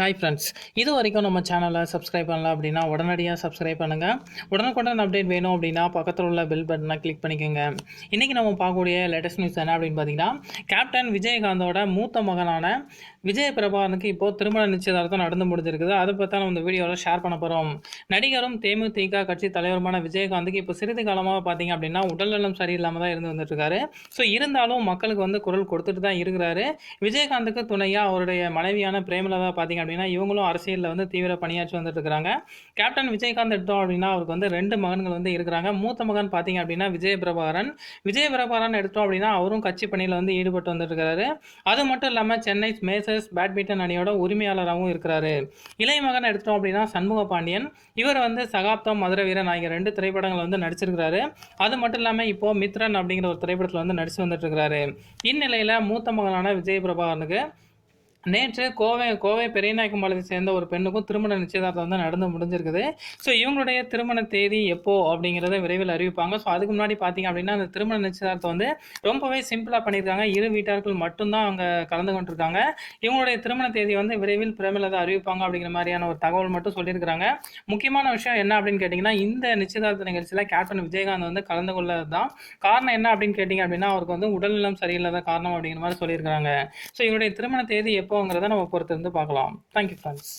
Hi friends, இது வரைக்கும் நம்ம சேனலை சப்ஸ்கிரைப் பண்ணல அப்படின்னா உடனடியாக சப்ஸ்கிரைப் பண்ணுங்கள். உடனுக்குடன் அப்டேட் வேணும் அப்படின்னா பக்கத்தில் உள்ள பெல் பட்டனை கிளிக் பண்ணிக்கோங்க. இன்றைக்கி நம்ம பார்க்கக்கூடிய லேட்டஸ்ட் நியூஸ் என்ன அப்படின்னு பார்த்தீங்கன்னா, கேப்டன் விஜயகாந்தோட மூத்த மகனான விஜய பிரபாகரனுக்கு இப்போது திருமண நிச்சயதார்த்தம் நடந்து முடிஞ்சிருக்குது. அதை பற்றி நம்ம இந்த வீடியோவில் ஷேர் பண்ண போகிறோம். நடிகரும் தேமுதிக கட்சி தலைவருமான விஜயகாந்துக்கு இப்போ சிறிது காலமாக பார்த்தீங்க அப்படின்னா உடல்நலம் சரியில்லாமல் தான் இருந்து வந்துட்டுருக்காரு. ஸோ இருந்தாலும் மக்களுக்கு குரல் கொடுத்துட்டு தான் இருக்கிறாரு. விஜயகாந்துக்கு துணையாக அவருடைய மனைவியான பிரேமலதா பார்த்தீங்க அப்படின்னா இவங்களும் அரசியலில் தீவிர பணியாற்றி வந்துட்டு இருக்கிறாங்க. கேப்டன் விஜயகாந்த் எடுத்தோம் அப்படின்னா அவருக்கு 2 மகன்கள் இருக்கிறாங்க. மூத்த மகன் பார்த்தீங்க அப்படின்னா விஜய பிரபாகரன் எடுத்தோம் அப்படின்னா அவரும் கட்சி பணியில் ஈடுபட்டு வந்துட்டு இருக்காரு. அது மட்டும் இல்லாமல் சென்னை மேசர்ஸ் பேட்மிண்டன் அணியோட உரிமையாளராகவும் இருக்கிறாரு. இளைய மகன் எடுத்தோம் அப்படின்னா சண்முக பாண்டியன். இவர் சகாப்தம், மதுரை வீரன் ஆகிய 2 திரைப்படங்கள் நடிச்சிருக்கிறாரு. அது மட்டும் இல்லாமல் இப்போ மித்ரன் அப்படிங்கிற ஒரு திரைப்படத்தில் நடிச்சு வந்துட்டு இருக்கிறாரு. இந்நிலையில் மூத்த மகனான விஜய பிரபாகரனுக்கு நேற்று கோவை பெரியநாயக்கம்பாளையத்தை சேர்ந்த ஒரு பெண்ணுக்கும் திருமண நிச்சயதார்த்தம் நடந்து முடிஞ்சிருக்குது. ஸோ இவங்களுடைய திருமண தேதி எப்போ அப்படிங்கிறத விரைவில் அறிவிப்பாங்க. ஸோ அதுக்கு முன்னாடி பார்த்தீங்க அப்படின்னா அந்த திருமண நிச்சயதார்த்தம் ரொம்பவே சிம்பிளாக பண்ணியிருக்காங்க. இரு வீட்டார்கள் மட்டும்தான் அங்கே கலந்து கொண்டிருக்காங்க. இவங்களுடைய திருமண தேதி விரைவில் பிரேமலதா அறிவிப்பாங்க அப்படிங்கிற மாதிரியான ஒரு தகவல் மட்டும் சொல்லியிருக்கிறாங்க. முக்கியமான விஷயம் என்ன அப்படின்னு கேட்டிங்கன்னா, இந்த நிச்சயதார்த்த நிகழ்ச்சியில் கேப்டன் விஜயகாந்த் கலந்து கொள்ளது தான் காரணம். என்ன அப்படின்னு கேட்டிங்க அப்படின்னா அவருக்கு உடல்நலம் சரியில்லாத காரணம் அப்படிங்கிற மாதிரி சொல்லியிருக்கிறாங்க. ஸோ இவருடைய திருமண தேதி எப்போங்கிறத நம்ம பொறுத்திருந்து பார்க்கலாம். Thank you friends.